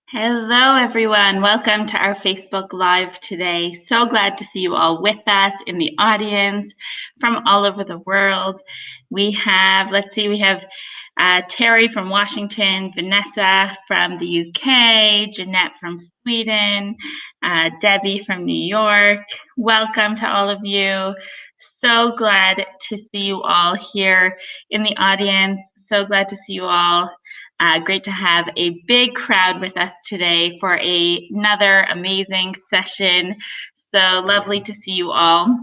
Hello, everyone. Welcome to our Facebook Live today. So glad to see you all with us in the audience from all over the world. We have Terry from Washington, Vanessa from the UK, Jeanette from Sweden, Debbie from New York. Welcome to all of you. So glad to see you all here in the audience. So glad to see you all. Great to have a big crowd with us today for another amazing session. So lovely to see you all.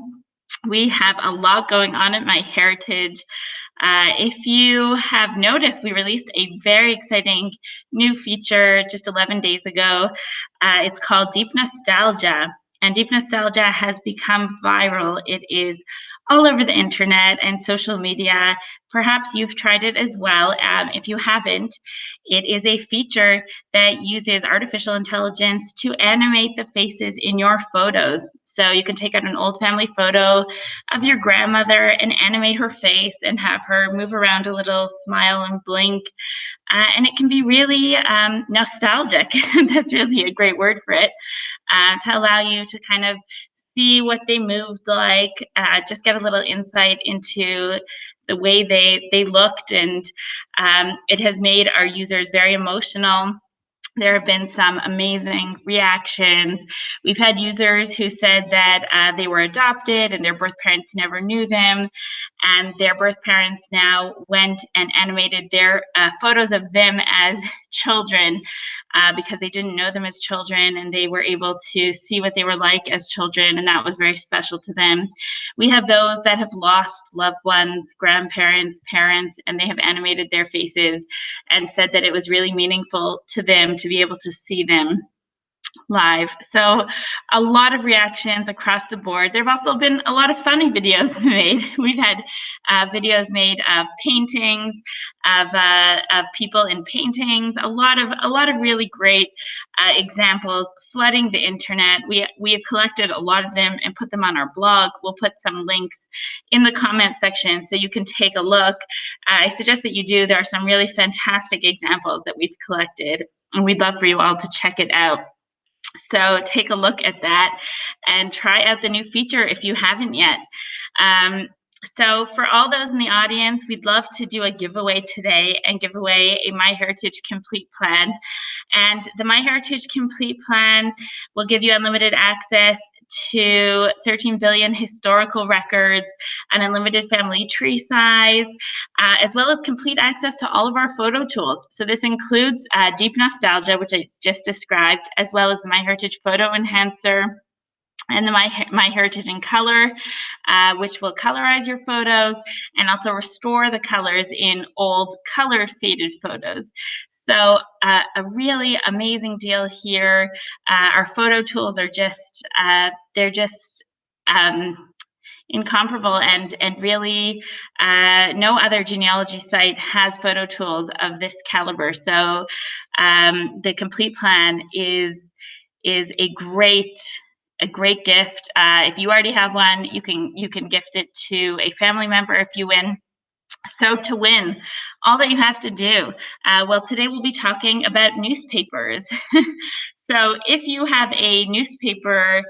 We have a lot going on at MyHeritage. If you have noticed, we released a very exciting new feature just 11 days ago. It's called Deep Nostalgia. And Deep Nostalgia has become viral. It is all over the internet and social media. Perhaps you've tried it as well. If you haven't, it is a feature that uses artificial intelligence to animate the faces in your photos. So you can take out an old family photo of your grandmother and animate her face and have her move around a little, smile and blink. And it can be really nostalgic. That's really a great word for it, to allow you to kind of see what they moved like, just get a little insight into the way they looked. And it has made our users very emotional. There have been some amazing reactions. We've had users who said that they were adopted and their birth parents never knew them, and their birth parents now went and animated their photos of them as children because they didn't know them as children, and they were able to see what they were like as children, and that was very special to them. We have those that have lost loved ones, grandparents, parents, and they have animated their faces and said that it was really meaningful to them to be able to see them live. So a lot of reactions across the board. There have also been a lot of funny videos made. We've had videos made of paintings, of people in paintings. A lot of really great examples flooding the internet. We have collected a lot of them and put them on our blog. We'll put some links in the comment section so you can take a look. I suggest that you do. There are some really fantastic examples that we've collected, and we'd love for you all to check it out. So take a look at that and try out the new feature if you haven't yet. So for all those in the audience, we'd love to do a giveaway today and give away a MyHeritage Complete Plan. And the MyHeritage Complete Plan will give you unlimited access to 13 billion historical records, an unlimited family tree size, as well as complete access to all of our photo tools. So this includes Deep Nostalgia, which I just described, as well as the MyHeritage Photo Enhancer, and the MyHeritage in Color, which will colorize your photos and also restore the colors in old colored faded photos. So a really amazing deal here. Our photo tools are just, they're just incomparable, and really no other genealogy site has photo tools of this caliber. So the Complete Plan is a great gift. If you already have one, you can gift it to a family member if you win. So to win, all that you have to do, well, today we'll be talking about newspapers. So if you have a newspaper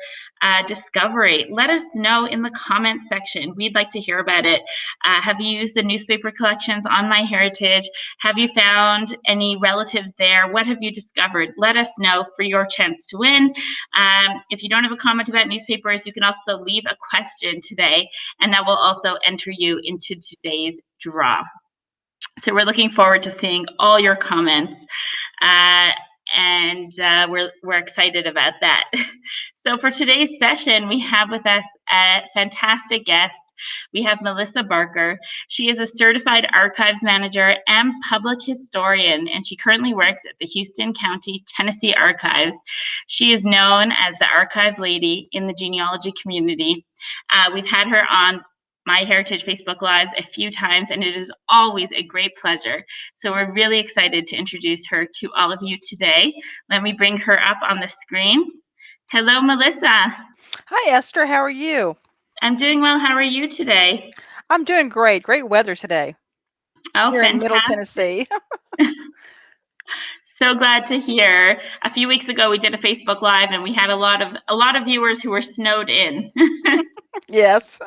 discovery, let us know in the comment section. We'd like to hear about it. Have you used the newspaper collections on MyHeritage? Have you found any relatives there? What have you discovered? Let us know for your chance to win. If you don't have a comment about newspapers, you can also leave a question today, and that will also enter you into today's draw. So we're looking forward to seeing all your comments. And we're excited about that. So for today's session, we have with us a fantastic guest. We have Melissa Barker. She is a certified archives manager and public historian, and she currently works at the Houston County, Tennessee Archives. She is known as the Archive Lady in the genealogy community. We've had her on MyHeritage Facebook Lives a few times, and it is always a great pleasure. So we're really excited to introduce her to all of you today. Let me bring her up on the screen. Hello, Melissa. Hi, Esther. How are you? I'm doing well. How are you today? I'm doing great. Great weather today Oh, here in Middle fantastic. Tennessee. So glad to hear. A few weeks ago, we did a Facebook Live, and we had a lot of viewers who were snowed in. Yes.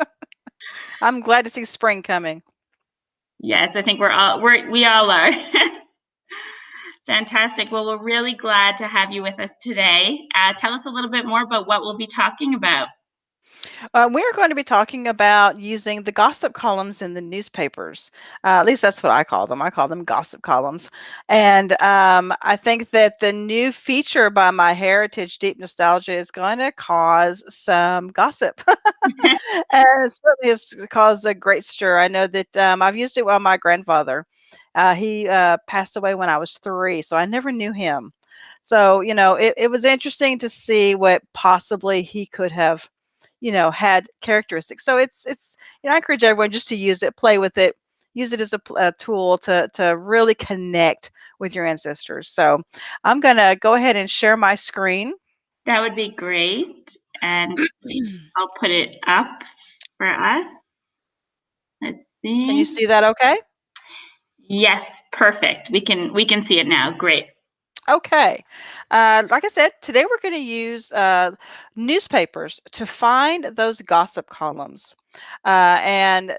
I'm glad to see spring coming. Yes, I think we all are. Fantastic. Well, we're really glad to have you with us today. Tell us a little bit more about what we'll be talking about. We're going to be talking about using the gossip columns in the newspapers. At least that's what I call them. I call them gossip columns. And I think that the new feature by MyHeritage, Deep Nostalgia, is going to cause some gossip. And it certainly has caused a great stir. I know that I've used it with my grandfather. He passed away when I was 3, so I never knew him. So, it was interesting to see what possibly he could have had characteristics. So it's I encourage everyone just to use it, play with it, use it as a tool to really connect with your ancestors. So I'm gonna go ahead and share my screen. That would be great. And I'll put it up for us. Let's Can you see. see that okay? Yes, perfect. We can see it now. Great. Okay. Like I said, today we're going to use newspapers to find those gossip columns. And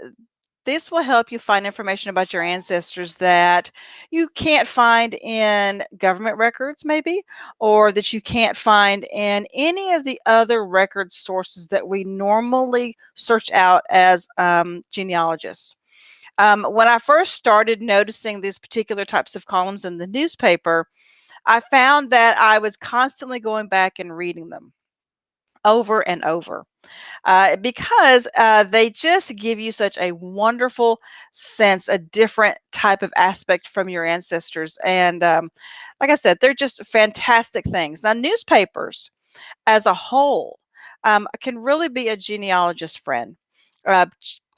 this will help you find information about your ancestors that you can't find in government records, maybe, or that you can't find in any of the other record sources that we normally search out as genealogists. When I first started noticing these particular types of columns in the newspaper, I found that I was constantly going back and reading them over and over because they just give you such a wonderful sense, a different type of aspect from your ancestors. And like I said, they're just fantastic things. Now, newspapers as a whole can really be a genealogist friend.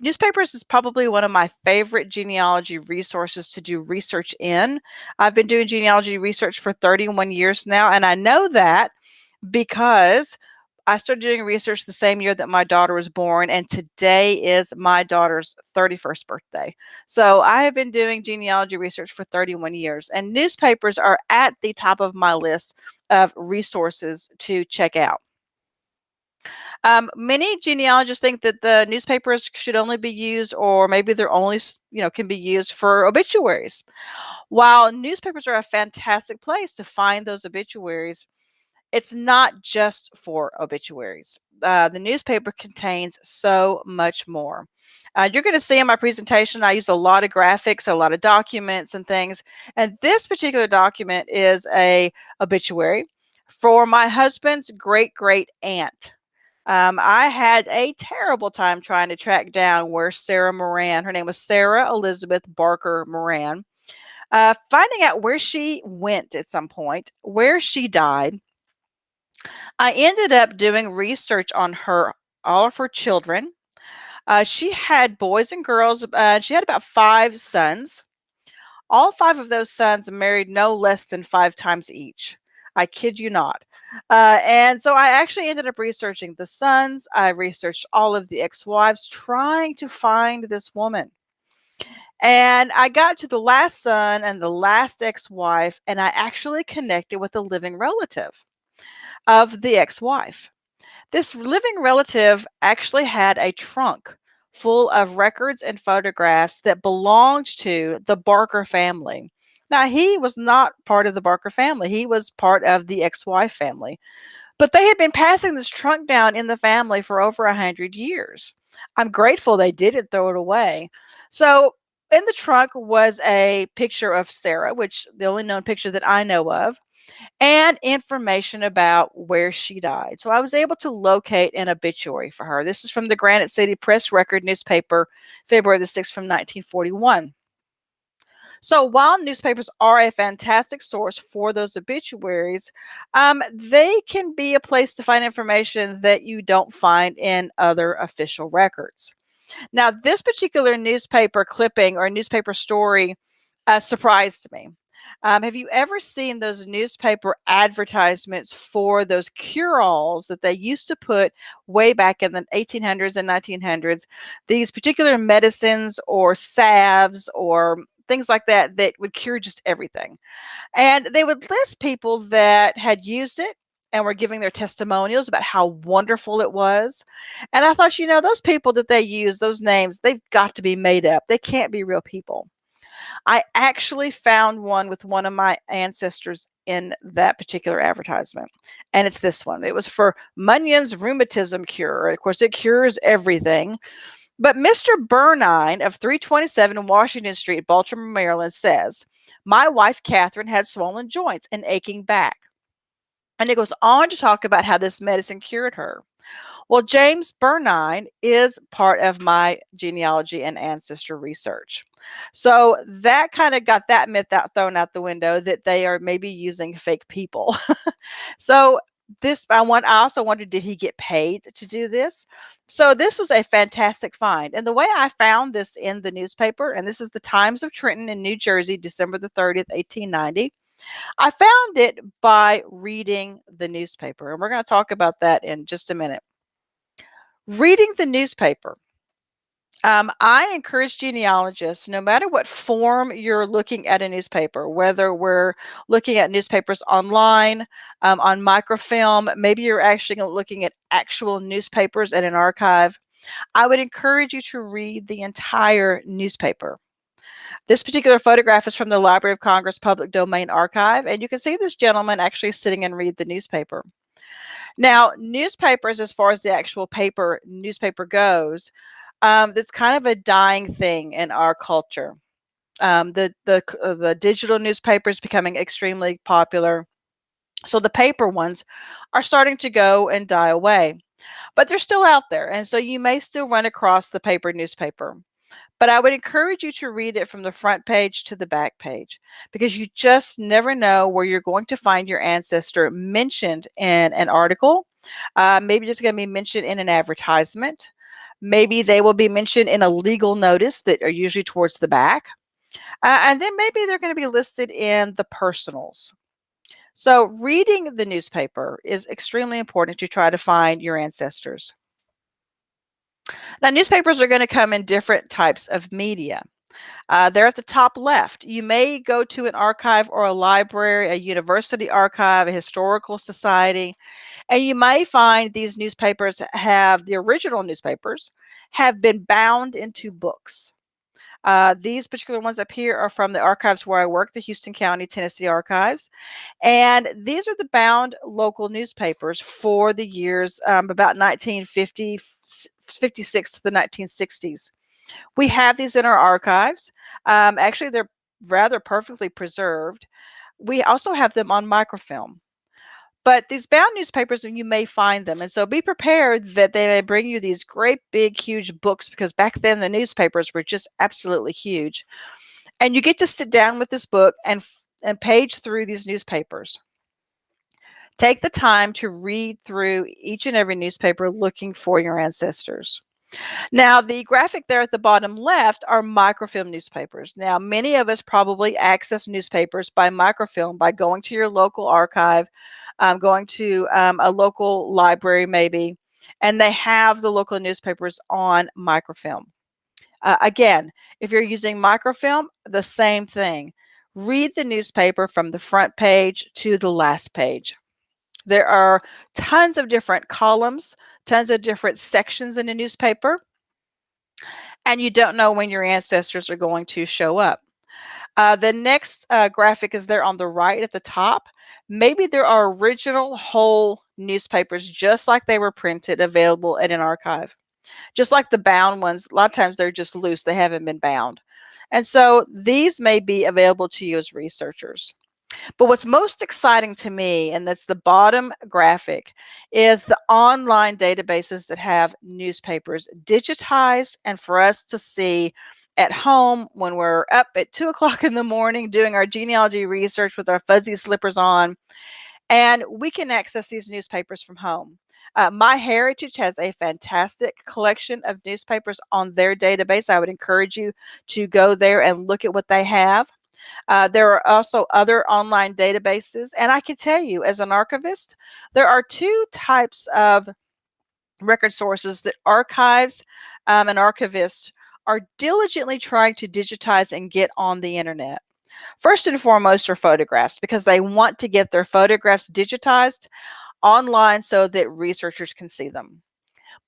Newspapers is probably one of my favorite genealogy resources to do research in. I've been doing genealogy research for 31 years now, and I know that because I started doing research the same year that my daughter was born, and today is my daughter's 31st birthday. So I have been doing genealogy research for 31 years, and newspapers are at the top of my list of resources to check out. Many genealogists think that the newspapers should only be used, or maybe they're only, can be used for obituaries. While newspapers are a fantastic place to find those obituaries, it's not just for obituaries. The newspaper contains so much more. You're going to see in my presentation, I use a lot of graphics, a lot of documents and things. And this particular document is a obituary for my husband's great great aunt. I had a terrible time trying to track down where Sarah Moran, her name was Sarah Elizabeth Barker Moran, finding out where she went at some point, where she died. I ended up doing research on her, all of her children. She had boys and girls. She had about 5 sons. All 5 of those sons married no less than 5 times each. I kid you not. And so I actually ended up researching the sons. I researched all of the ex-wives, trying to find this woman. And I got to the last son and the last ex-wife, and I actually connected with a living relative of the ex-wife. This living relative actually had a trunk full of records and photographs that belonged to the Barker family. Now, he was not part of the Barker family. He was part of the ex-wife family. But they had been passing this trunk down in the family for over 100 years. I'm grateful they didn't throw it away. So in the trunk was a picture of Sarah, which the only known picture that I know of, and information about where she died. So I was able to locate an obituary for her. This is from the Granite City Press Record newspaper, February the 6th from 1941. So while newspapers are a fantastic source for those obituaries, they can be a place to find information that you don't find in other official records. Now, this particular newspaper clipping or newspaper story surprised me. Have you ever seen those newspaper advertisements for those cure-alls that they used to put way back in the 1800s and 1900s? These particular medicines or salves or things like that that would cure just everything. And they would list people that had used it and were giving their testimonials about how wonderful it was. And I thought, those people that they use, those names, they've got to be made up. They can't be real people. I actually found one with one of my ancestors in that particular advertisement. And it's this one. It was for Munyon's rheumatism cure. Of course, it cures everything. But Mr. Burnine of 327 Washington Street, Baltimore, Maryland says, my wife, Catherine, had swollen joints and aching back. And it goes on to talk about how this medicine cured her. Well, James Burnine is part of my genealogy and ancestor research. So that kind of got that myth thrown out the window that they are maybe using fake people. So I also wondered, did he get paid to do this? So this was a fantastic find. And the way I found this in the newspaper, and this is the Times of Trenton in New Jersey, December the 30th, 1890. I found it by reading the newspaper. And we're going to talk about that in just a minute. Reading the newspaper. I encourage genealogists, no matter what form you're looking at a newspaper, whether we're looking at newspapers online, on microfilm, maybe you're actually looking at actual newspapers at an archive, I would encourage you to read the entire newspaper. This particular photograph is from the Library of Congress Public Domain Archive, and you can see this gentleman actually sitting and read the newspaper. Now, newspapers, as far as the actual newspaper goes, that's kind of a dying thing in our culture. The digital newspapers becoming extremely popular, so the paper ones are starting to go and die away, but they're still out there, and so you may still run across the paper newspaper. But I would encourage you to read it from the front page to the back page, because you just never know where you're going to find your ancestor mentioned in an article. Maybe just going to be mentioned in an advertisement. Maybe they will be mentioned in a legal notice that are usually towards the back. And then maybe they're going to be listed in the personals. So reading the newspaper is extremely important to try to find your ancestors. Now, newspapers are going to come in different types of media. They're at the top left. You may go to an archive or a library, a university archive, a historical society, and you may find these newspapers the original newspapers have been bound into books. These particular ones up here are from the archives where I work, the Houston County, Tennessee archives. And these are the bound local newspapers for the years about 1950, 56 to the 1960s. We have these in our archives. Actually, they're rather perfectly preserved. We also have them on microfilm. But these bound newspapers, you may find them. And so be prepared that they may bring you these great, big, huge books, because back then the newspapers were just absolutely huge. And you get to sit down with this book and page through these newspapers. Take the time to read through each and every newspaper looking for your ancestors. Now, the graphic there at the bottom left are microfilm newspapers. Now, many of us probably access newspapers by microfilm by going to your local archive, going to a local library maybe, and they have the local newspapers on microfilm. Again, if you're using microfilm, the same thing. Read the newspaper from the front page to the last page. There are tons of different columns, tons of different sections in a newspaper, and you don't know when your ancestors are going to show up. The next graphic is there on the right at the top. Maybe there are original whole newspapers, just like they were printed, available at an archive. Just like the bound ones, a lot of times they're just loose. They haven't been bound. And so these may be available to you as researchers. But what's most exciting to me, and that's the bottom graphic, is the online databases that have newspapers digitized and for us to see at home when we're up at 2 o'clock in the morning doing our genealogy research with our fuzzy slippers on. And we can access these newspapers from home. MyHeritage has a fantastic collection of newspapers on their database. I would encourage you to go there and look at what they have. There are also other online databases. And I can tell you, as an archivist, there are two types of record sources that archives and archivists are diligently trying to digitize and get on the internet. First and foremost are photographs because they want to get their photographs digitized online so that researchers can see them.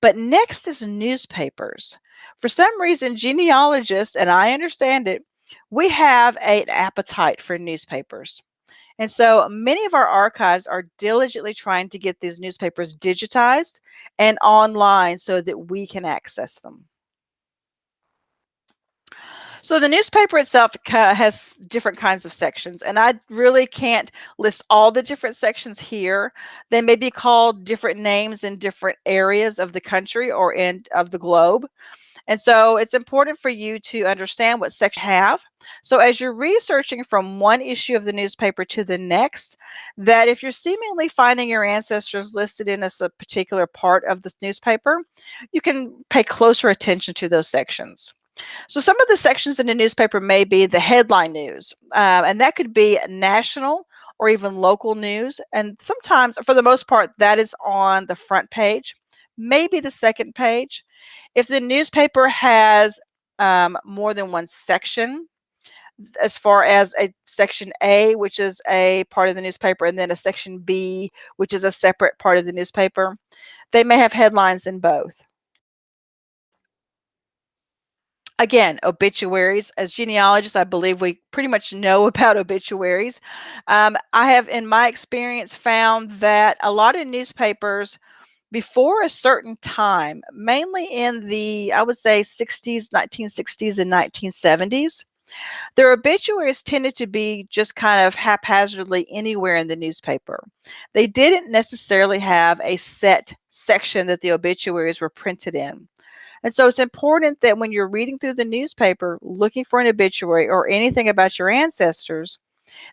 But next is newspapers. For some reason, genealogists, and I understand it, we have an appetite for newspapers. And so many of our archives are diligently trying to get these newspapers digitized and online so that we can access them. So the newspaper itself has different kinds of sections, and I really can't list all the different sections here. They may be called different names in different areas of the country or in of the globe. And so it's important for you to understand what section you have. So as you're researching from one issue of the newspaper to the next, that if you're seemingly finding your ancestors listed in a particular part of this newspaper, you can pay closer attention to those sections. So some of the sections in the newspaper may be the headline news, and that could be national or even local news. And sometimes, for the most part, that is on the front page, maybe the second page. If the newspaper has more than one section, as far as a section A, which is a part of the newspaper, and then a section B, which is a separate part of the newspaper, they may have headlines in both. Again, obituaries. As genealogists, I believe we pretty much know about obituaries. I have, in my experience, found that a lot of newspapers before a certain time, mainly in the, I would say, 60s, 1960s, and 1970s, their obituaries tended to be just kind of haphazardly anywhere in the newspaper. They didn't necessarily have a set section that the obituaries were printed in. And so it's important that when you're reading through the newspaper, looking for an obituary or anything about your ancestors,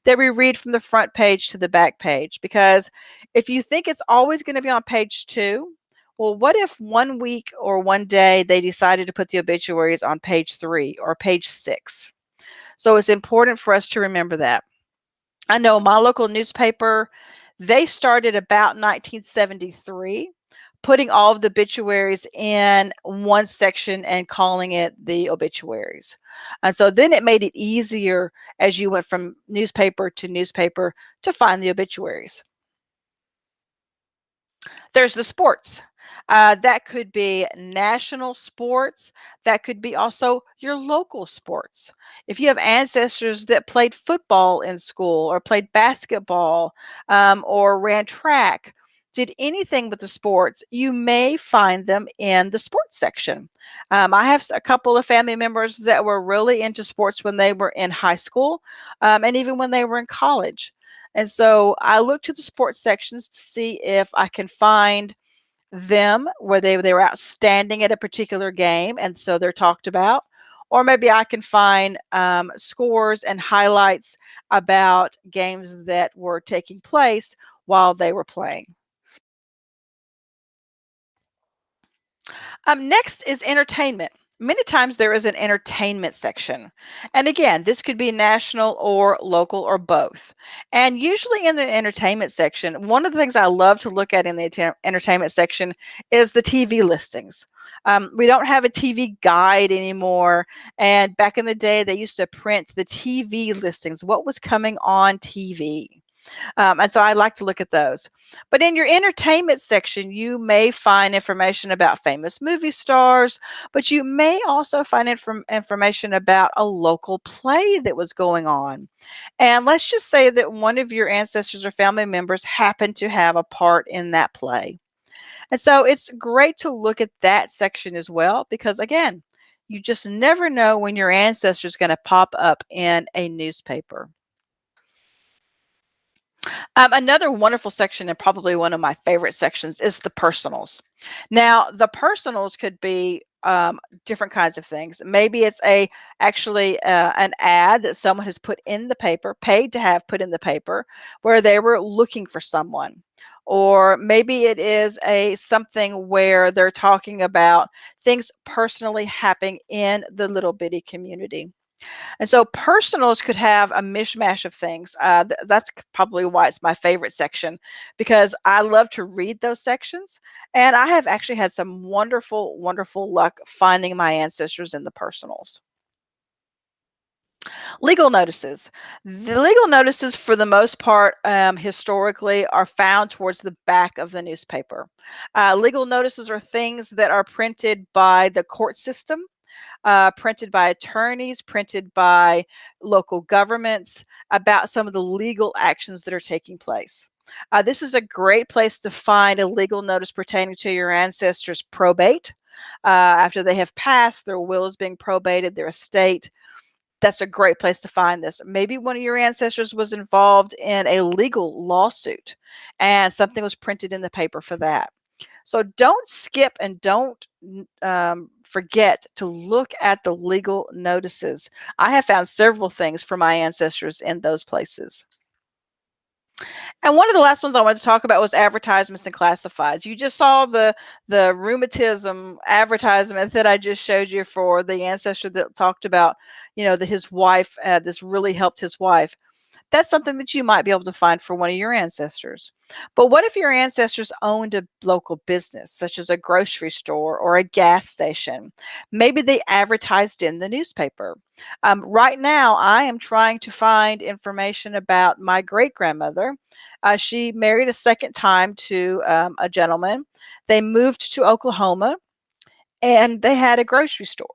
that we read from the front page to the back page. Because if you think it's always going to be on page 2, well, what if one week or one day they decided to put the obituaries on page 3 or page 6? So it's important for us to remember that. I know my local newspaper, they started about 1973, putting all of the obituaries in one section and calling it the obituaries. And so then it made it easier as you went from newspaper to find the obituaries. There's the sports. That could be national sports. That could be also your local sports. If you have ancestors that played football in school or played basketball or ran track, did anything with the sports, you may find them in the sports section. I have a couple of family members that were really into sports when they were in high school and even when they were in college. And so I look to the sports sections to see if I can find them where they were outstanding at a particular game, and so they're talked about. Or maybe I can find scores and highlights about games that were taking place while they were playing. Next is entertainment. Many times there is an entertainment section. And again, this could be national or local or both. And usually in the entertainment section, one of the things I love to look at in the entertainment section is the TV listings. We don't have a TV guide anymore. And back in the day, they used to print the TV listings, what was coming on TV. And so I like to look at those. But in your entertainment section, you may find information about famous movie stars, but you may also find information about a local play that was going on. And let's just say that one of your ancestors or family members happened to have a part in that play. And so it's great to look at that section as well, because again, you just never know when your ancestor is going to pop up in a newspaper. Another wonderful section, and probably one of my favorite sections, is the personals. Now, the personals could be different kinds of things. Maybe it's actually an ad that someone has put in the paper, paid to have put in the paper, where they were looking for someone. Or maybe it is something where they're talking about things personally happening in the little bitty community. And so personals could have a mishmash of things. That's probably why it's my favorite section, because I love to read those sections. And I have actually had some wonderful, wonderful luck finding my ancestors in the personals. Legal notices. The legal notices, for the most part, historically, are found towards the back of the newspaper. Legal notices are things that are printed by the court system, printed by attorneys, printed by local governments about some of the legal actions that are taking place. This is a great place to find a legal notice pertaining to your ancestors' probate. After they have passed, their will is being probated, their estate. That's a great place to find this. Maybe one of your ancestors was involved in a legal lawsuit and something was printed in the paper for that. So don't skip and don't forget to look at the legal notices. I have found several things for my ancestors in those places. And one of the last ones I wanted to talk about was advertisements and classifieds. You just saw the rheumatism advertisement that I just showed you for the ancestor that talked about, that his wife, this really helped his wife. That's something that you might be able to find for one of your ancestors. But what if your ancestors owned a local business, such as a grocery store or a gas station? Maybe they advertised in the newspaper. Right now, I am trying to find information about my great grandmother. She married a second time to a gentleman. They moved to Oklahoma and they had a grocery store.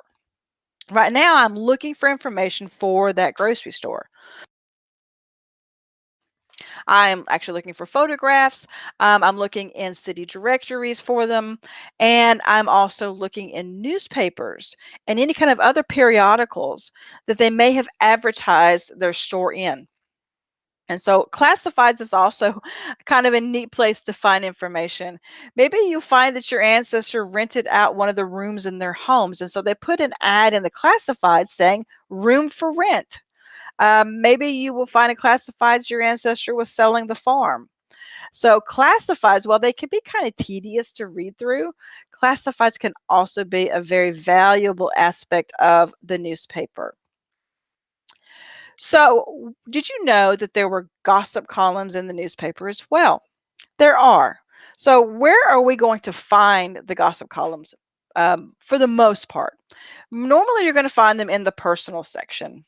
Right now, I'm looking for information for that grocery store. I'm actually looking for photographs. I'm looking in city directories for them. And I'm also looking in newspapers and any kind of other periodicals that they may have advertised their store in. And so classifieds is also kind of a neat place to find information. Maybe you find that your ancestor rented out one of the rooms in their homes. And so they put an ad in the classifieds saying room for rent. Maybe you will find in classifieds your ancestor was selling the farm. So classifieds, while they can be kind of tedious to read through, classifieds can also be a very valuable aspect of the newspaper. So did you know that there were gossip columns in the newspaper as well? There are. So where are we going to find the gossip columns? For the most part, normally you're going to find them in the personal section.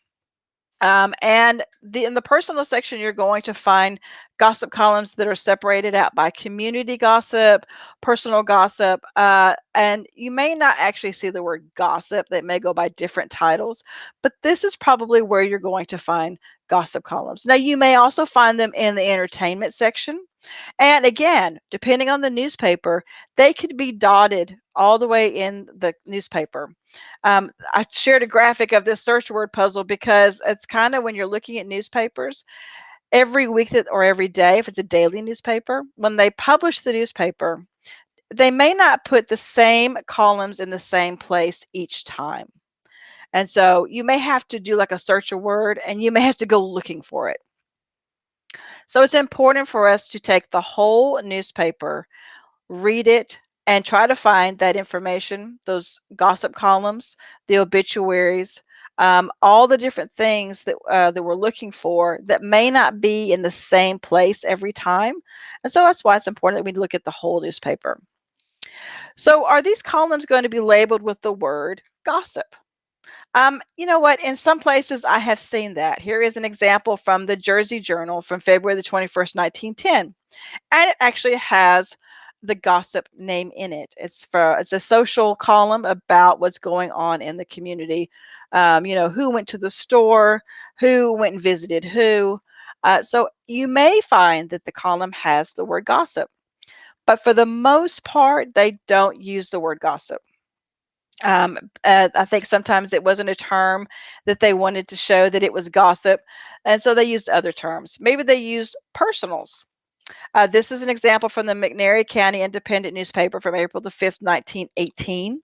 And in the personal section, you're going to find gossip columns that are separated out by community gossip, personal gossip, and you may not actually see the word gossip. They may go by different titles, but this is probably where you're going to find gossip columns. Now, you may also find them in the entertainment section. And again, depending on the newspaper, they could be dotted all the way in the newspaper. I shared a graphic of this search word puzzle because it's kind of when you're looking at newspapers, every week or every day, if it's a daily newspaper, when they publish the newspaper, they may not put the same columns in the same place each time. And so you may have to do like a search a word and you may have to go looking for it. So it's important for us to take the whole newspaper, read it, and try to find that information, those gossip columns, the obituaries, all the different things that we're looking for that may not be in the same place every time. And so that's why it's important that we look at the whole newspaper. So are these columns going to be labeled with the word gossip? You know what? In some places, I have seen that. Here is an example from the Jersey Journal from February the 21st, 1910. And it actually has the gossip name in it. It's a social column about what's going on in the community. Who went to the store, who went and visited who. So you may find that the column has the word gossip. But for the most part, they don't use the word gossip. I think sometimes it wasn't a term that they wanted to show that it was gossip, and so they used other terms. Maybe they used personals. This is an example from the McNairy County Independent newspaper from April the 5th, 1918.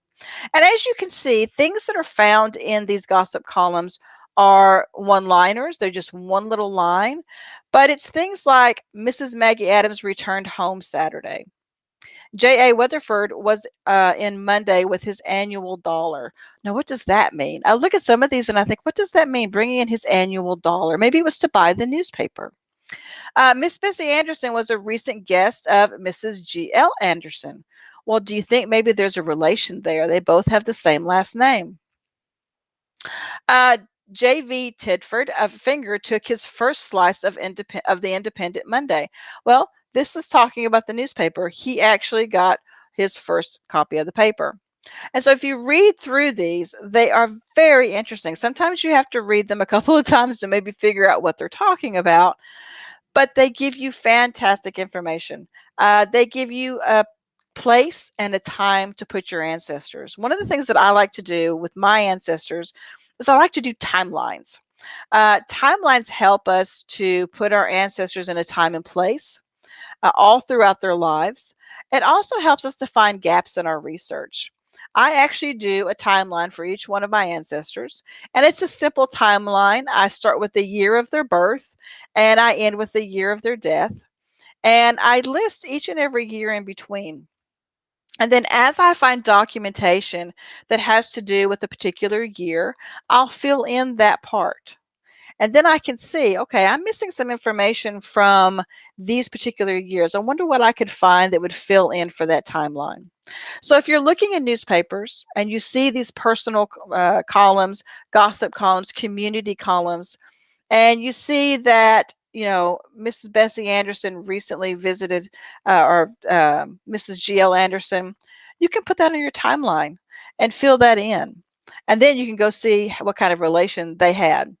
And as you can see, things that are found in these gossip columns are one-liners. They're just one little line, but it's things like Mrs. Maggie Adams returned home Saturday. J.A. Weatherford was in Monday with his annual dollar. Now, what does that mean? I look at some of these and I think, what does that mean, bringing in his annual dollar? Maybe it was to buy the newspaper. Miss Bessie Anderson was a recent guest of Mrs. G.L. Anderson. Well, do you think maybe there's a relation there? They both have the same last name. Uh, J.V. Tidford of Finger took his first slice of the Independent Monday. Well, this is talking about the newspaper. He actually got his first copy of the paper. And so if you read through these, they are very interesting. Sometimes you have to read them a couple of times to maybe figure out what they're talking about, but they give you fantastic information. They give you a place and a time to put your ancestors. One of the things that I like to do with my ancestors is I like to do timelines. Timelines help us to put our ancestors in a time and place all throughout their lives. It also helps us to find gaps in our research. I actually do a timeline for each one of my ancestors, and it's a simple timeline. I start with the year of their birth and I end with the year of their death, and I list each and every year in between. And then as I find documentation that has to do with a particular year, I'll fill in that part. And then I can see, okay, I'm missing some information from these particular years. I wonder what I could find that would fill in for that timeline. So if you're looking in newspapers and you see these personal columns, gossip columns, community columns, and you see that, Mrs. Bessie Anderson recently visited, or Mrs. G.L. Anderson, you can put that on your timeline and fill that in. And then you can go see what kind of relation they had.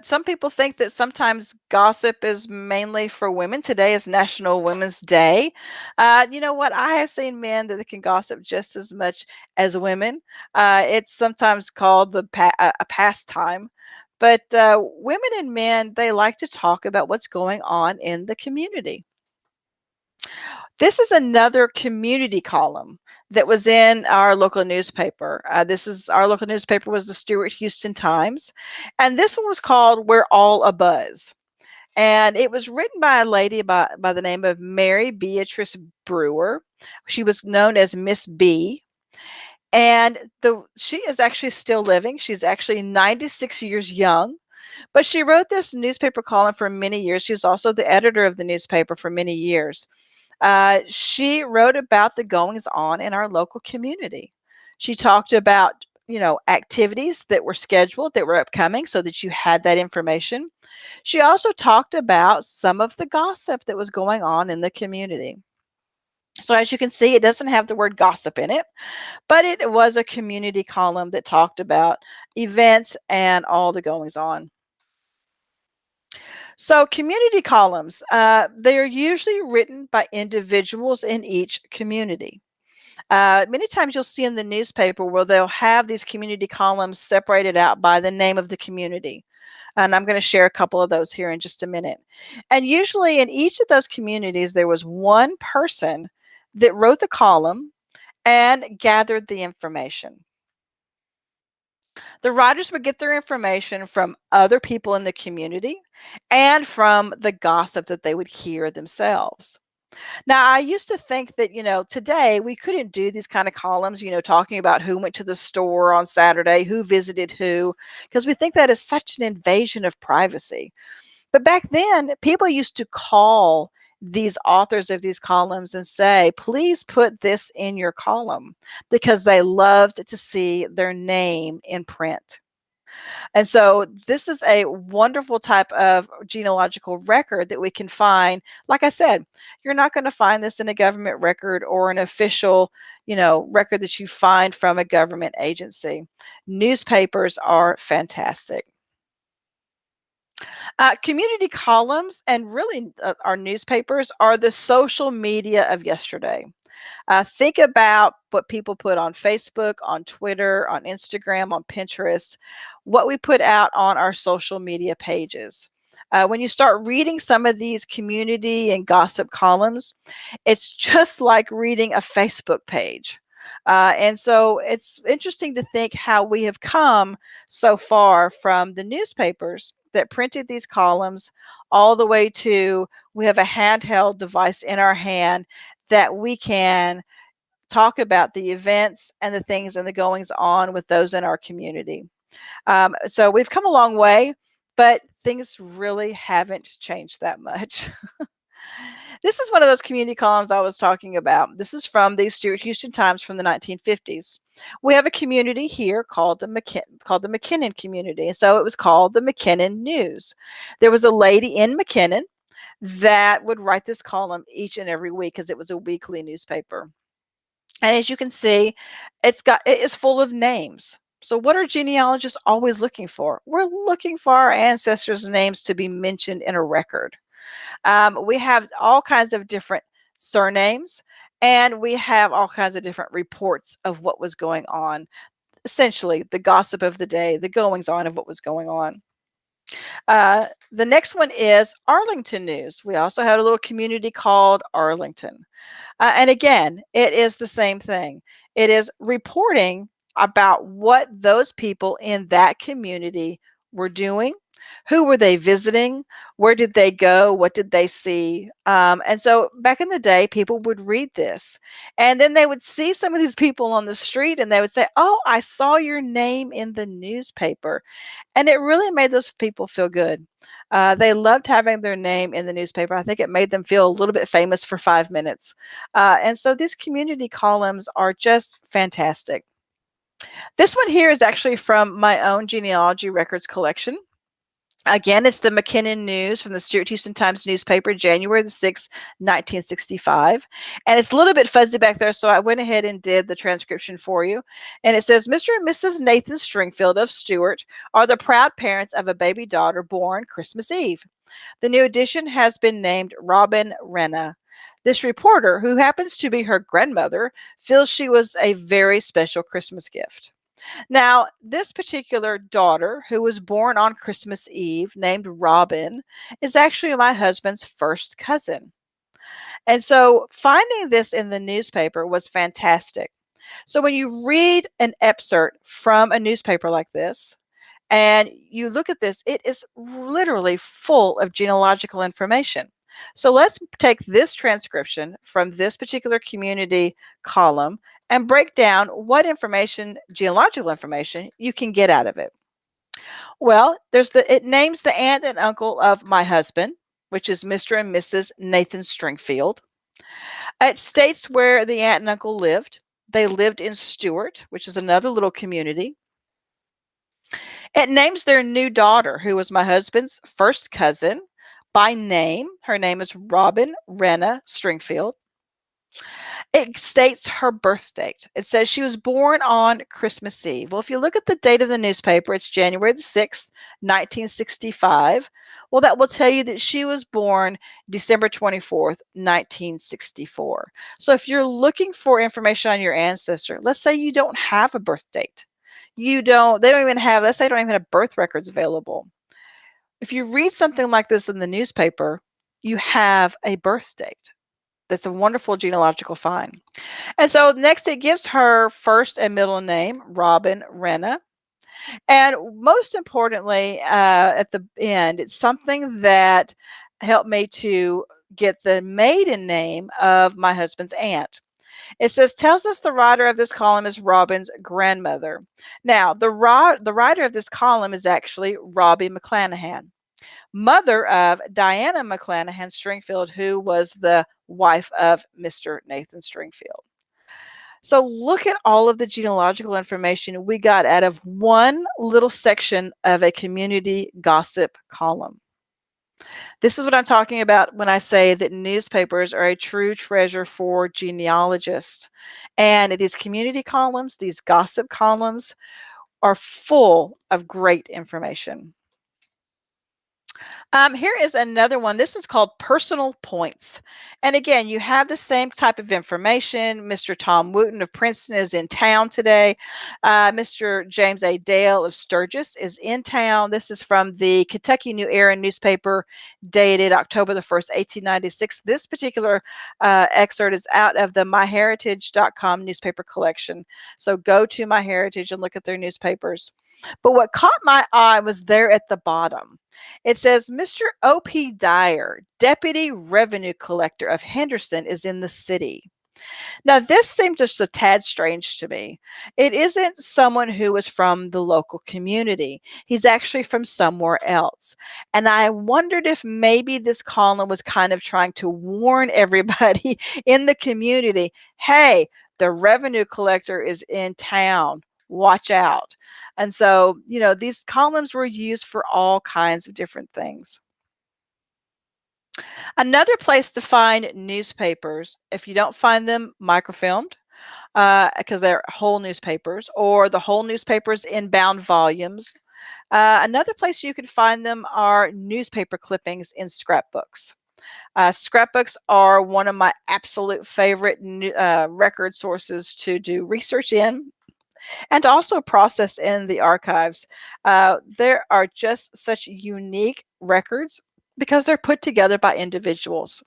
Some people think that sometimes gossip is mainly for women. Today is National Women's Day. You know what? I have seen men that can gossip just as much as women. It's sometimes called a pastime. But women and men, they like to talk about what's going on in the community. This is another community column that was in our local newspaper. Our local newspaper was the Stewart Houston Times, and this one was called "We're All a Buzz," and it was written by a lady by the name of Mary Beatrice Brewer. She was known as Miss B, and she is actually still living. She's actually 96 years young. But she wrote this newspaper column for many years. She was also the editor of the newspaper for many years. She wrote about the goings on in our local community. She talked about, activities that were scheduled, that were upcoming, so that you had that information. She also talked about some of the gossip that was going on in the community. So as you can see, it doesn't have the word gossip in it, but it was a community column that talked about events and all the goings on. So community columns, they are usually written by individuals in each community. Many times you'll see in the newspaper where they'll have these community columns separated out by the name of the community. And I'm going to share a couple of those here in just a minute. And usually in each of those communities, there was one person that wrote the column and gathered the information. The writers would get their information from other people in the community and from the gossip that they would hear themselves. Now, I used to think that, today we couldn't do these kind of columns, talking about who went to the store on Saturday, who visited who, because we think that is such an invasion of privacy. But back then, people used to call these authors of these columns and say, please put this in your column, because they loved to see their name in print. And so this is a wonderful type of genealogical record that we can find. Like I said, you're not going to find this in a government record or an official, record that you find from a government agency. Newspapers are fantastic. Community columns and really our newspapers are the social media of yesterday. Think about what people put on Facebook, on Twitter, on Instagram, on Pinterest, what we put out on our social media pages. When you start reading some of these community and gossip columns, it's just like reading a Facebook page. And so it's interesting to think how we have come so far from the newspapers that printed these columns all the way to we have a handheld device in our hand that we can talk about the events and the things and the goings on with those in our community. So we've come a long way, but things really haven't changed that much. This is one of those community columns I was talking about. This is from the Stuart Houston Times from the 1950s. We have a community here called the McKinnon community. So it was called the McKinnon News. There was a lady in McKinnon that would write this column each and every week because it was a weekly newspaper. And as you can see, it is full of names. So what are genealogists always looking for? We're looking for our ancestors' names to be mentioned in a record. We have all kinds of different surnames, and we have all kinds of different reports of what was going on. Essentially, the gossip of the day, the goings on of what was going on. The next one is Arlington News. We also had a little community called Arlington. And again, it is the same thing. It is reporting about what those people in that community were doing. Who were they visiting? Where did they go? What did they see? And so back in the day, people would read this. And then they would see some of these people on the street and they would say, "Oh, I saw your name in the newspaper." And it really made those people feel good. They loved having their name in the newspaper. I think it made them feel a little bit famous for 5 minutes. And so these community columns are just fantastic. This one here is actually from my own genealogy records collection. Again, it's the McKinnon News from the Stuart Houston Times newspaper, January the 6th, 1965. And it's a little bit fuzzy back there, so I went ahead and did the transcription for you. And it says, Mr. and Mrs. Nathan Stringfield of Stuart are the proud parents of a baby daughter born Christmas Eve. The new addition has been named Robin Renna. This reporter, who happens to be her grandmother, feels she was a very special Christmas gift. Now, this particular daughter, who was born on Christmas Eve, named Robin, is actually my husband's first cousin. And so finding this in the newspaper was fantastic. So when you read an excerpt from a newspaper like this, and you look at this, it is literally full of genealogical information. So let's take this transcription from this particular community column and break down what information, genealogical information, you can get out of it. Well, it names the aunt and uncle of my husband, which is Mr. and Mrs. Nathan Stringfield. It states where the aunt and uncle lived. They lived in Stuart, which is another little community. It names their new daughter, who was my husband's first cousin, by name. Her name is Robin Renna Stringfield. It states her birth date. It says she was born on Christmas Eve. Well, if you look at the date of the newspaper, it's January the 6th, 1965. Well, that will tell you that she was born December 24th, 1964. So if you're looking for information on your ancestor, let's say you don't have a birth date. They don't even have, let's say they don't even have birth records available. If you read something like this in the newspaper, you have a birth date. That's a wonderful genealogical find. And so next it gives her first and middle name, Robin Renna. And most importantly, at the end, it's something that helped me to get the maiden name of my husband's aunt. It says, tells us the writer of this column is Robin's grandmother. Now, the writer of this column is actually Robbie McClanahan, mother of Diana McClanahan Stringfield, who was the wife of Mr. Nathan Stringfield. So look at all of the genealogical information we got out of one little section of a community gossip column. This is what I'm talking about when I say that newspapers are a true treasure for genealogists. And these community columns, these gossip columns, are full of great information. Here is another one. This one's called Personal Points. And again, you have the same type of information. Mr. Tom Wooten of Princeton is in town today. Mr. James A. Dale of Sturgis is in town. This is from the Kentucky New Era newspaper, dated October the 1st, 1896. This particular excerpt is out of the myheritage.com newspaper collection. So go to MyHeritage and look at their newspapers. But what caught my eye was there at the bottom. It says Mr. O.P. Dyer, Deputy Revenue Collector of Henderson, is in the city. Now, this seemed just a tad strange to me. It isn't someone who is from the local community. He's actually from somewhere else. And I wondered if maybe this column was kind of trying to warn everybody in the community, hey, the revenue collector is in town. Watch out. And so, these columns were used for all kinds of different things. Another place to find newspapers, if you don't find them microfilmed, because they're whole newspapers, or the whole newspapers in bound volumes. Another place you can find them are newspaper clippings in scrapbooks. Scrapbooks are one of my absolute favorite record sources to do research in and also process in the archives. There are just such unique records because they're put together by individuals.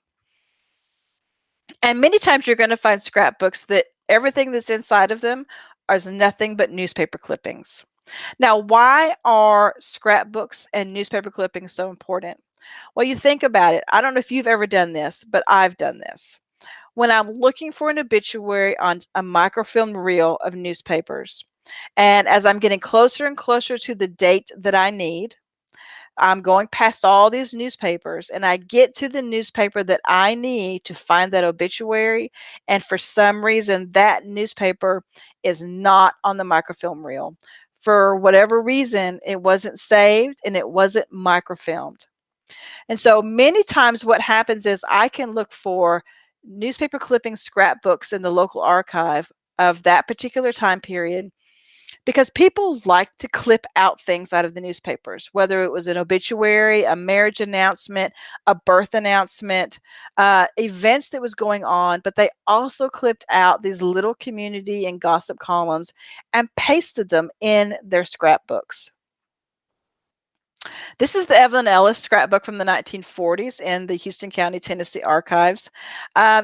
And many times you're going to find scrapbooks that everything that's inside of them is nothing but newspaper clippings. Now, why are scrapbooks and newspaper clippings so important? Well, you think about it. I don't know if you've ever done this, but I've done this. When I'm looking for an obituary on a microfilm reel of newspapers, and as I'm getting closer and closer to the date that I need, I'm going past all these newspapers and I get to the newspaper that I need to find that obituary. And for some reason, that newspaper is not on the microfilm reel. For whatever reason, it wasn't saved and it wasn't microfilmed. And so many times what happens is I can look for newspaper clipping scrapbooks in the local archive of that particular time period because people like to clip out things out of the newspapers, whether it was an obituary, a marriage announcement, a birth announcement, events that was going on, but they also clipped out these little community and gossip columns and pasted them in their scrapbooks. This is the Evelyn Ellis scrapbook from the 1940s in the Houston County, Tennessee archives.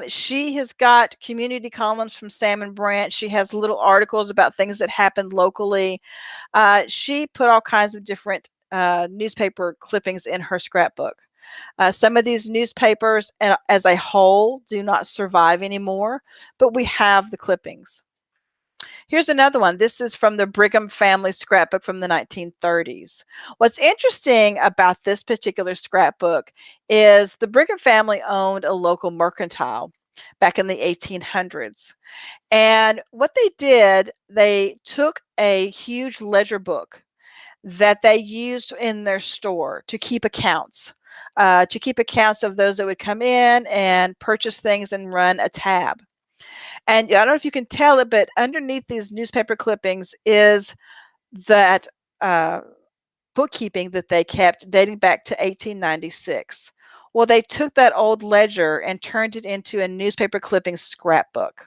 She has got community columns from Sam and Branch. She has little articles about things that happened locally. She put all kinds of different newspaper clippings in her scrapbook. Some of these newspapers as a whole do not survive anymore, but we have the clippings. Here's another one. This is from the Brigham family scrapbook from the 1930s. What's interesting about this particular scrapbook is the Brigham family owned a local mercantile back in the 1800s. And what they did, they took a huge ledger book that they used in their store to keep accounts. To keep accounts of those that would come in and purchase things and run a tab. And I don't know if you can tell it, but underneath these newspaper clippings is that bookkeeping that they kept dating back to 1896. Well, they took that old ledger and turned it into a newspaper clipping scrapbook.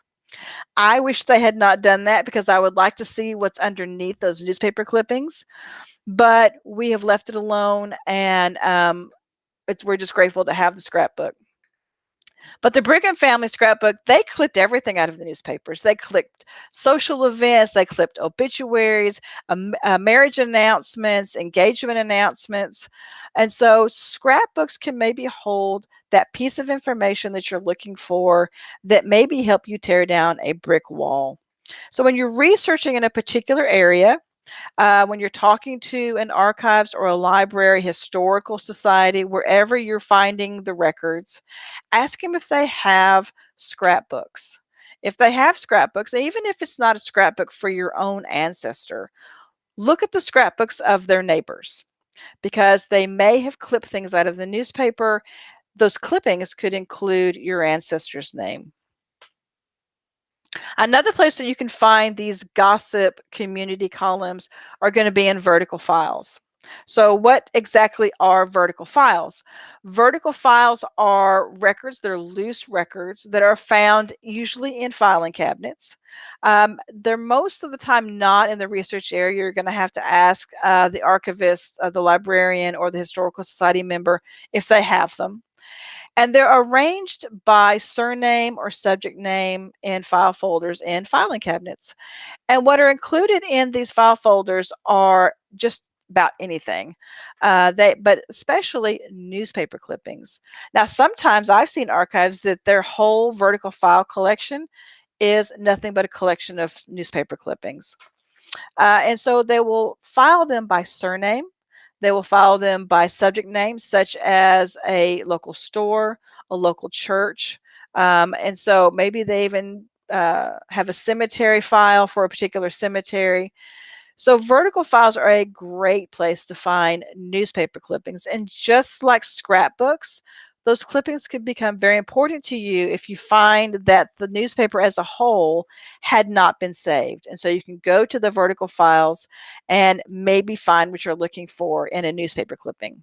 I wish they had not done that because I would like to see what's underneath those newspaper clippings, but we have left it alone, and we're just grateful to have the scrapbook. But the Brigham family scrapbook, they clipped everything out of the newspapers. They clipped social events, they clipped obituaries, marriage announcements, engagement announcements. And so scrapbooks can maybe hold that piece of information that you're looking for that maybe help you tear down a brick wall. So when you're researching in a particular area, when you're talking to an archives or a library, historical society, wherever you're finding the records, ask them if they have scrapbooks. If they have scrapbooks, even if it's not a scrapbook for your own ancestor, look at the scrapbooks of their neighbors because they may have clipped things out of the newspaper. Those clippings could include your ancestor's name. Another place that you can find these gossip community columns are going to be in vertical files. So what exactly are vertical files? Vertical files are records that are loose records that are found usually in filing cabinets. They're most of the time not in the research area. You're going to have to ask the archivist, the librarian, or the historical society member if they have them. And they're arranged by surname or subject name in file folders in filing cabinets. And what are included in these file folders are just about anything, but especially newspaper clippings. Now, sometimes I've seen archives that their whole vertical file collection is nothing but a collection of newspaper clippings. And so they will file them by surname. They will file them by subject names, such as a local store, a local church. And so maybe they even have a cemetery file for a particular cemetery. So vertical files are a great place to find newspaper clippings. And just like scrapbooks, those clippings could become very important to you if you find that the newspaper as a whole had not been saved. And so you can go to the vertical files and maybe find what you're looking for in a newspaper clipping.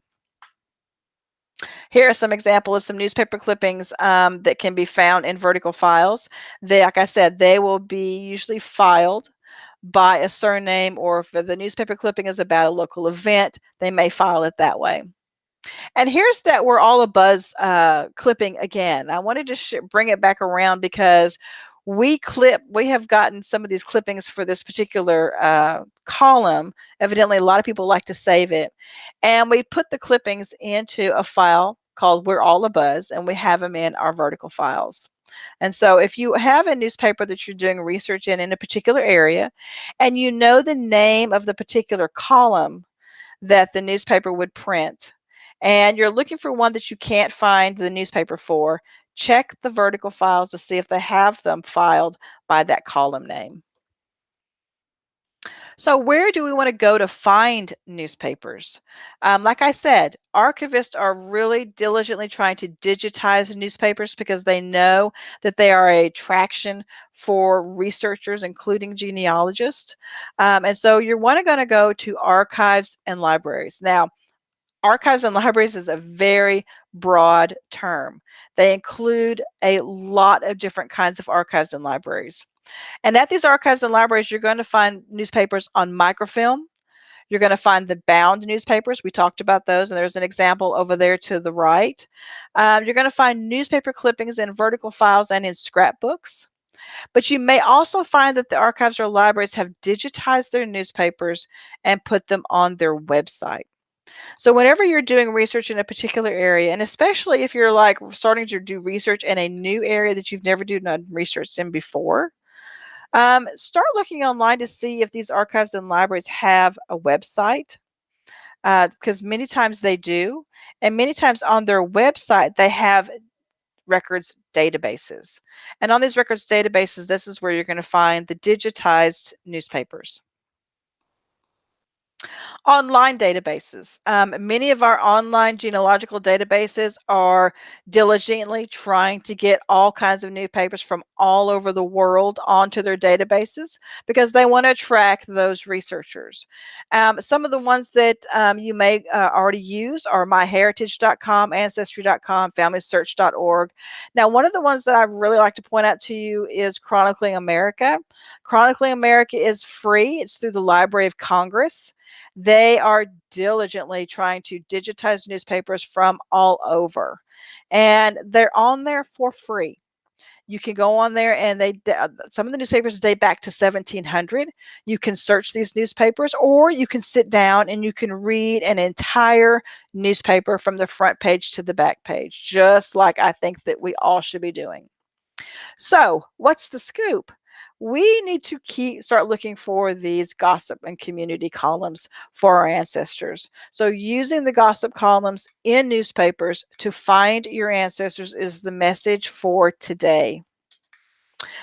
Here are some examples of some newspaper clippings that can be found in vertical files. Like I said, they will be usually filed by a surname, or if the newspaper clipping is about a local event, they may file it that way. And here's that We're All a Buzz clipping again. I wanted to bring it back around because we have gotten some of these clippings for this particular column. Evidently, a lot of people like to save it. And we put the clippings into a file called We're All a Buzz, and we have them in our vertical files. And so if you have a newspaper that you're doing research in a particular area, and you know the name of the particular column that the newspaper would print, and you're looking for one that you can't find the newspaper for, check the vertical files to see if they have them filed by that column name. So where do we want to go to find newspapers? Like I said, archivists are really diligently trying to digitize newspapers because they know that they are a attraction for researchers, including genealogists. And so you're going to go to archives and libraries. Now, archives and libraries is a very broad term. They include a lot of different kinds of archives and libraries. And at these archives and libraries, you're going to find newspapers on microfilm. You're going to find the bound newspapers. We talked about those, and there's an example over there to the right. You're going to find newspaper clippings in vertical files and in scrapbooks. But you may also find that the archives or libraries have digitized their newspapers and put them on their website. So whenever you're doing research in a particular area, and especially if you're like starting to do research in a new area that you've never done research in before, start looking online to see if these archives and libraries have a website, because many times they do. And many times on their website, they have records databases. And on these records databases, this is where you're going to find the digitized newspapers. Online databases. Many of our online genealogical databases are diligently trying to get all kinds of newspapers from all over the world onto their databases because they want to attract those researchers. Some of the ones that you may already use are myheritage.com, ancestry.com, familysearch.org. Now, one of the ones that I really like to point out to you is Chronicling America. Chronicling America is free. It's through the Library of Congress. They are diligently trying to digitize newspapers from all over, and they're on there for free. You can go on there, and some of the newspapers date back to 1700. You can search these newspapers, or you can sit down and you can read an entire newspaper from the front page to the back page, just like I think that we all should be doing. So, what's the scoop? We need to start looking for these gossip and community columns for our ancestors. So using the gossip columns in newspapers to find your ancestors is the message for today.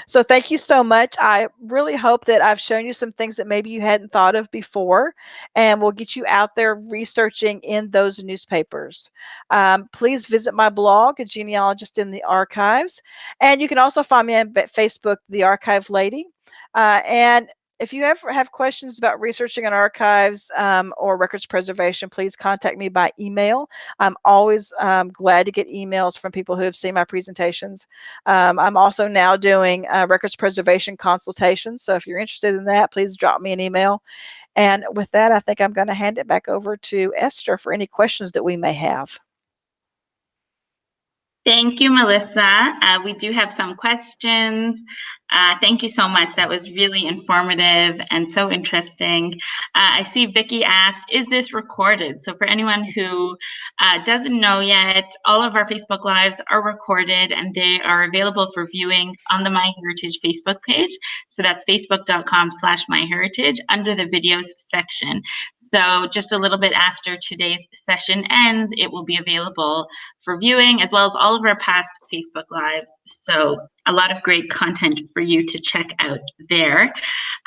So thank you so much. I really hope that I've shown you some things that maybe you hadn't thought of before, and will get you out there researching in those newspapers. Please visit my blog, A Genealogist in the Archives, and you can also find me on Facebook, The Archive Lady. And If you ever have questions about researching in archives or records preservation, please contact me by email. I'm always glad to get emails from people who have seen my presentations. I'm also now doing records preservation consultations. So if you're interested in that, please drop me an email. And with that, I think I'm going to hand it back over to Esther for any questions that we may have. Thank you, Melissa. We do have some questions. Thank you so much. That was really informative and so interesting. I see Vicky asked, is this recorded? So for anyone who doesn't know yet, all of our Facebook Lives are recorded and they are available for viewing on the MyHeritage Facebook page. So that's facebook.com/myheritage under the videos section. So just a little bit after today's session ends, it will be available for viewing, as well as all of our past Facebook Lives. So a lot of great content for you to check out there.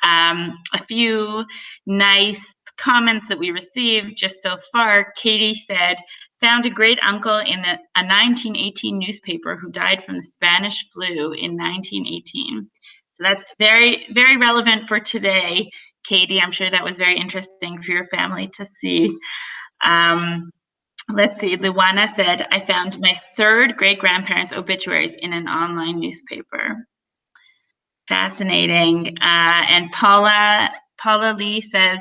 A few nice comments that we received just so far. Katie said, found a great uncle in a 1918 newspaper who died from the Spanish flu in 1918. So that's very, very relevant for today, Katie. I'm sure that was very interesting for your family to see. Let's see, Luana said, I found my third great-grandparents' obituaries in an online newspaper. Fascinating. And Paula Lee says,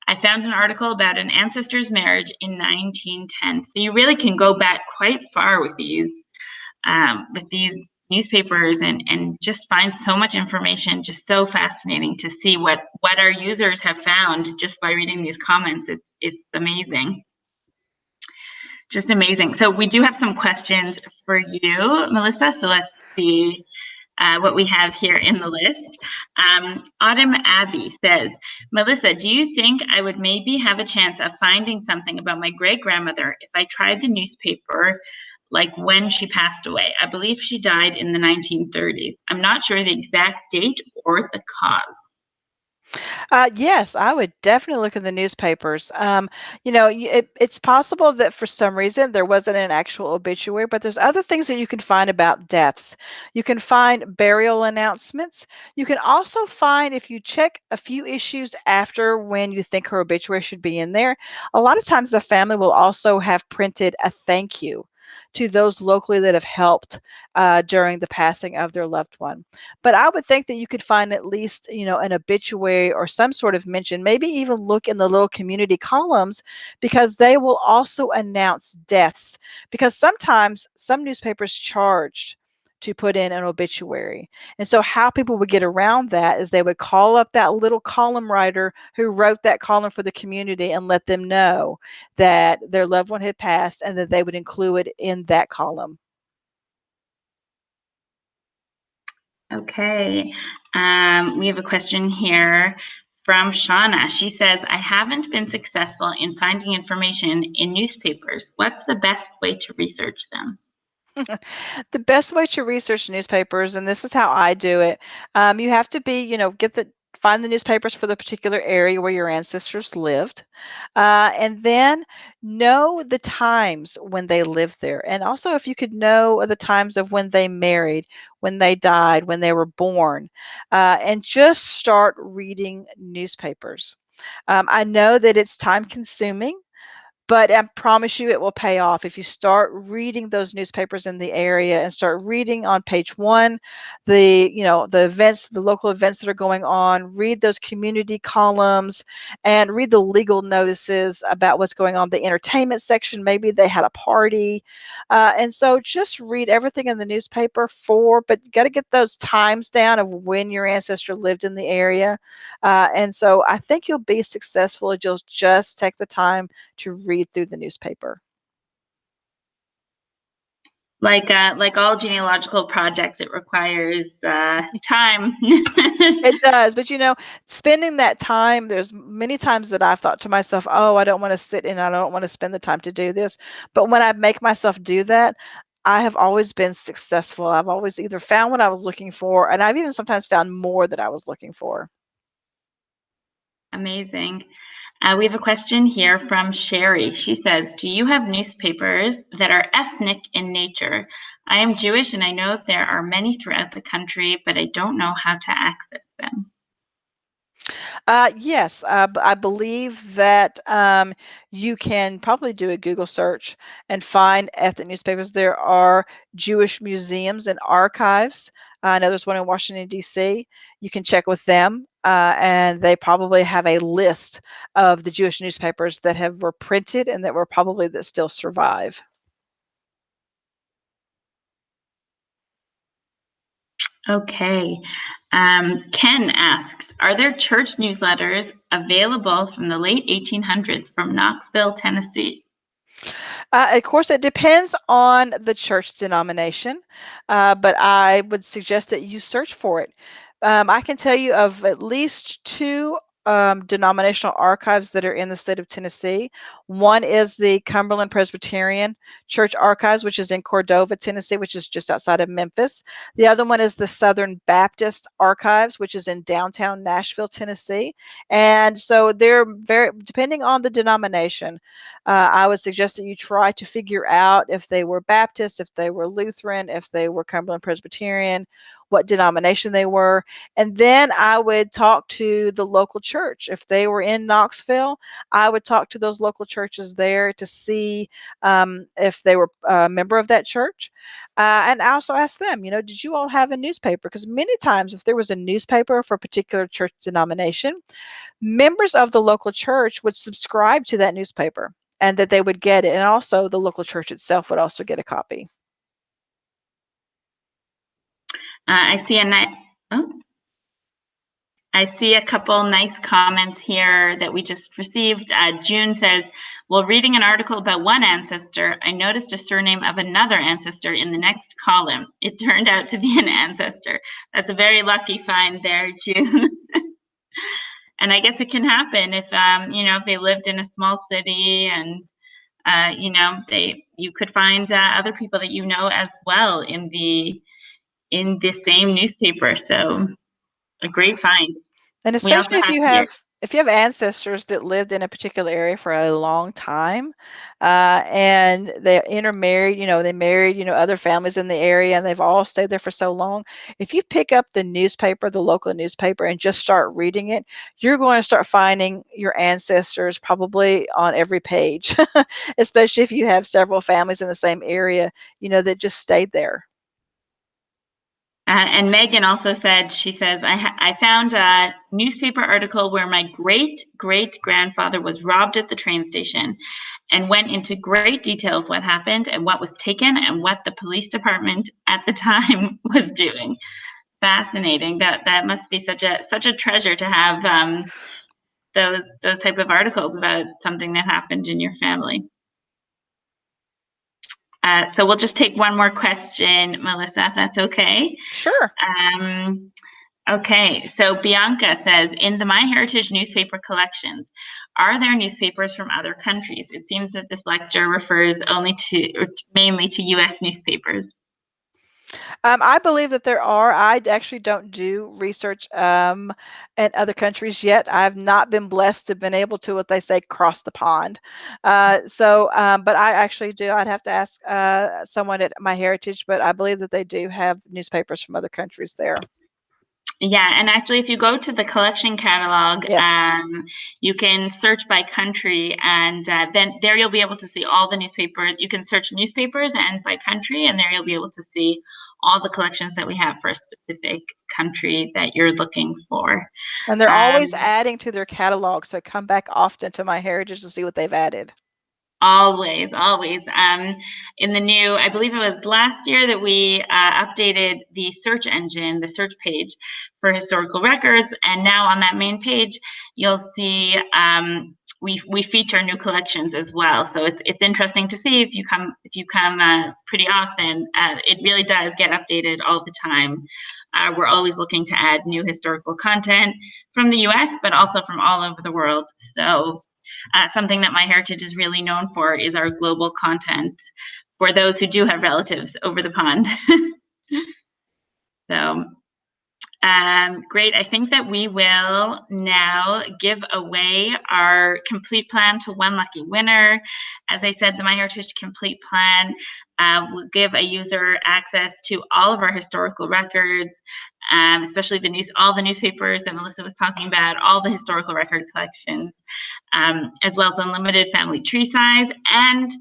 I found an article about an ancestor's marriage in 1910. So you really can go back quite far with these newspapers and just find so much information. Just so fascinating to see what our users have found just by reading these comments. It's amazing. Just amazing. So we do have some questions for you, Melissa. So let's see what we have here in the list. Autumn Abbey says, Melissa, do you think I would maybe have a chance of finding something about my great-grandmother if I tried the newspaper, like when she passed away? I believe she died in the 1930s. I'm not sure the exact date or the cause. Yes, I would definitely look in the newspapers. It's possible that for some reason there wasn't an actual obituary, but there's other things that you can find about deaths. You can find burial announcements. You can also find, if you check a few issues after when you think her obituary should be in there, a lot of times the family will also have printed a thank you to those locally that have helped during the passing of their loved one. But I would think that you could find at least, an obituary or some sort of mention, maybe even look in the little community columns, because they will also announce deaths. Because sometimes some newspapers charged to put in an obituary. And so how people would get around that is they would call up that little column writer who wrote that column for the community and let them know that their loved one had passed and that they would include it in that column. Okay. We have a question here from Shauna. She says, I haven't been successful in finding information in newspapers. What's the best way to research them? The best way to research newspapers, and this is how I do it, you have to be, find the newspapers for the particular area where your ancestors lived, and then know the times when they lived there. And also, if you could know the times of when they married, when they died, when they were born, and just start reading newspapers. I know that it's time consuming, but I promise you it will pay off if you start reading those newspapers in the area and start reading on page one, the events, the local events that are going on, read those community columns and read the legal notices about what's going on. The entertainment section, maybe they had a party. And so just read everything in the newspaper but you got to get those times down of when your ancestor lived in the area. And so I think you'll be successful if you'll just take the time to read through the newspaper. Like all genealogical projects, it requires time. It does, but spending that time, there's many times that I've thought to myself, oh, I don't want to sit and I don't want to spend the time to do this. But when I make myself do that, I have always been successful. I've always either found what I was looking for, and I've even sometimes found more that I was looking for. Amazing. We have a question here from Sherry. She says, do you have newspapers that are ethnic in nature? I am Jewish and I know there are many throughout the country, but I don't know how to access them. Yes, I believe that you can probably do a Google search and find ethnic newspapers. There are Jewish museums and archives. I know there's one in Washington, D.C. You can check with them, and they probably have a list of the Jewish newspapers that were printed and that still survive. Okay. Ken asks, are there church newsletters available from the late 1800s from Knoxville, Tennessee? Of course, it depends on the church denomination, but I would suggest that you search for it. I can tell you of at least two denominational archives that are in the state of Tennessee. One is the Cumberland Presbyterian Church Archives, which is in Cordova, Tennessee, which is just outside of Memphis. The other one is the Southern Baptist Archives, which is in downtown Nashville, Tennessee. And so they're very, depending on the denomination, I would suggest that you try to figure out if they were Baptist, if they were Lutheran, if they were Cumberland Presbyterian, what denomination they were. And then I would talk to the local church. If they were in Knoxville, I would talk to those local churches there to see if they were a member of that church. And I also ask them, did you all have a newspaper? Because many times, if there was a newspaper for a particular church denomination, members of the local church would subscribe to that newspaper and that they would get it. And also the local church itself would also get a copy. I see I see a couple nice comments here that we just received. June says, while reading an article about one ancestor, I noticed a surname of another ancestor in the next column. It turned out to be an ancestor. That's a very lucky find there, June. And I guess it can happen if, if they lived in a small city and, you could find other people that you know as well in the same newspaper. So a great find. And We also especially if have you here. have ancestors that lived in a particular area for a long time, and they intermarried, they married, other families in the area, and they've all stayed there for so long. If you pick up the newspaper, the local newspaper, and just start reading it, you're going to start finding your ancestors probably on every page, especially if you have several families in the same area, that just stayed there. And Megan also said, she says, I found a newspaper article where my great-great-grandfather was robbed at the train station and went into great detail of what happened and what was taken and what the police department at the time was doing. Fascinating. That must be such a treasure to have those type of articles about something that happened in your family. So we'll just take one more question, Melissa, if that's okay. Sure. Okay, so Bianca says, in the MyHeritage newspaper collections, are there newspapers from other countries? It seems that this lecture refers mainly to U.S. newspapers. I believe that there are. I actually don't do research in other countries yet. I've not been blessed to have been able to, what they say, cross the pond. But I actually do. I'd have to ask someone at MyHeritage, but I believe that they do have newspapers from other countries there. Yeah, and actually, if you go to the collection catalog, yes. You can search by country, and then there you'll be able to see all the newspapers. You can search newspapers and by country, and there you'll be able to see all the collections that we have for a specific country that you're looking for. And they're always adding to their catalog, so come back often to MyHeritage to see what they've added. Always. In the new, I believe it was last year that we updated the search engine, the search page for historical records, and now on that main page, you'll see we feature new collections as well. So it's interesting to see if you come pretty often. It really does get updated all the time. We're always looking to add new historical content from the U.S., but also from all over the world. So. Something that MyHeritage is really known for is our global content for those who do have relatives over the pond. So great. I think that we will now give away our complete plan to one lucky winner. As I said, the MyHeritage Complete Plan will give a user access to all of our historical records, especially all the newspapers that Melissa was talking about, all the historical record collections, as well as unlimited family tree size, and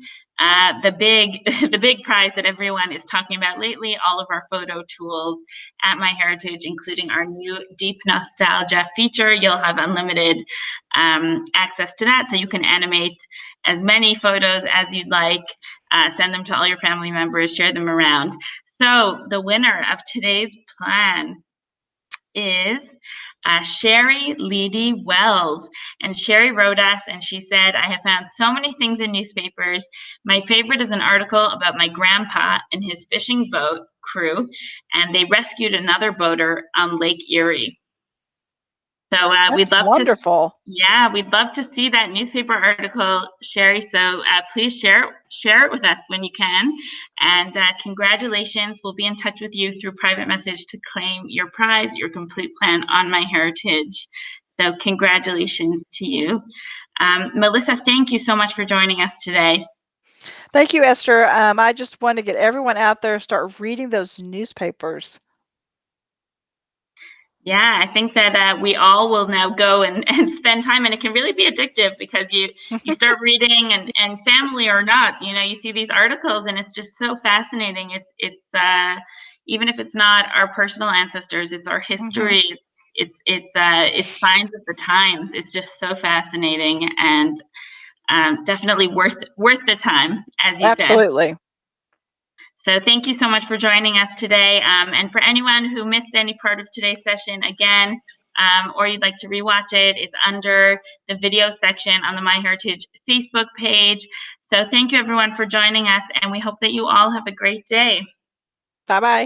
the big prize that everyone is talking about lately, all of our photo tools at MyHeritage, including our new Deep Nostalgia feature. You'll have unlimited access to that, so you can animate as many photos as you'd like, send them to all your family members, share them around. So the winner of today's plan is Sherry Leedy Wells. And Sherry wrote us and she said, I have found so many things in newspapers. My favorite is an article about my grandpa and his fishing boat crew, and they rescued another boater on Lake Erie. So we'd love wonderful. we'd love to see that newspaper article, Sherry. So please share it with us when you can. And congratulations. We'll be in touch with you through private message to claim your prize, your complete plan on MyHeritage. So congratulations to you. Melissa, thank you so much for joining us today. Thank you, Esther. I just want to get everyone out there, start reading those newspapers. Yeah, I think that we all will now go and spend time, and it can really be addictive because you start reading, and family or not, you see these articles, and it's just so fascinating. It's even if it's not our personal ancestors, it's our history. It's signs of the times. It's just so fascinating, and definitely worth the time, as you said. Absolutely. So thank you so much for joining us today. And for anyone who missed any part of today's session, again, or you'd like to rewatch it, it's under the video section on the MyHeritage Facebook page. So thank you everyone for joining us, and we hope that you all have a great day. Bye-bye.